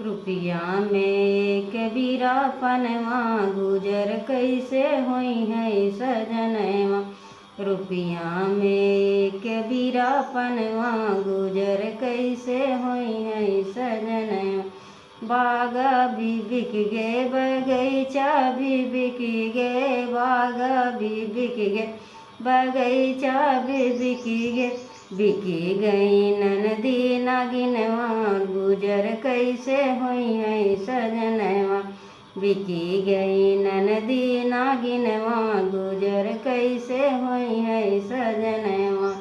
रुपया में एक बीरा पनवा गुजर कैसे होई है सजनवा। रुपया में एक बीरा पनवा गुजर कैसे होई है सजनवा। बागा भी बिक गे बगीचा भी बिक गे, बागा भी बिक गे बगीचा भी बिक गे। बिकी गई ननदी नागिनवा गुजर कैसे होई है सजनवा। बिकी गई ननदी नागिनवा गुजर कैसे होई है सजनवा।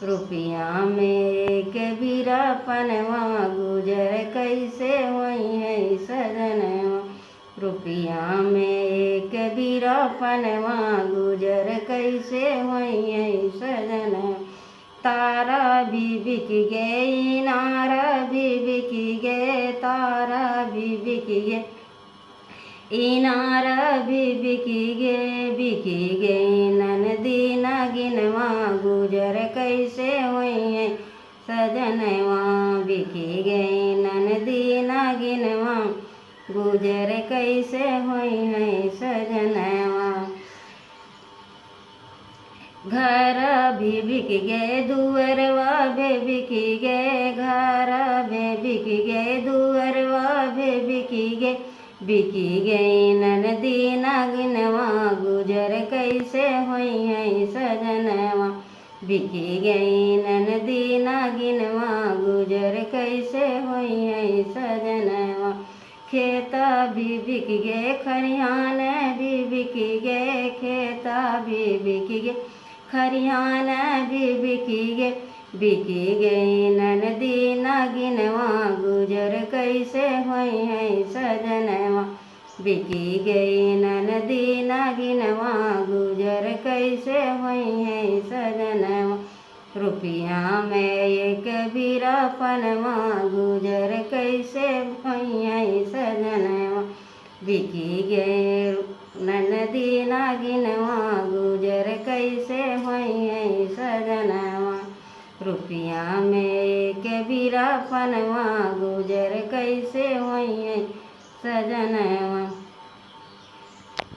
रुपया में एक बीरा पनवा गुजर कैसे होई है सजनवा। रुपया में एक बीरा पनवा गुजर कैसे होई है सजनवा। तारा भी बिक गए नारा भी बिक गए, तारा भी बिक गए इनारा भी बिक गए ननदी नागिनवा गुजर कैसे होई है सजनवा। बिकी गई ननदी नागिनवा गुजर कैसे होई है सजनवा। घर भी बिक गए दुअरवा भी बिक गए, घर भी बिक गए दुअरवा भी बिक गए। बिकी गई ननदी नागिनवा गुजर कैसे होई है सजनवा। बिकी गई ननदी नागिनवा गुजर कैसे होई है सजनवा। खेता भी बिक गए खरिहान भी बिक गए, खेता भी बिक गए खरिहान भी बिकी गई ननदी नागिनवा गुजर कैसे होई है सजनवा। बिकी गई ननदी नागिनवा गुजर कैसे होई है सजनवा। रुपया में एक बीरा पनवा गुजर कैसे होई है सजनवा। बिकी गए ननदी नागिनवा गुजर कैसे होई है सजनवा। रुपया में एक बीरा पनवा गुजर कैसे होई है सजनवा।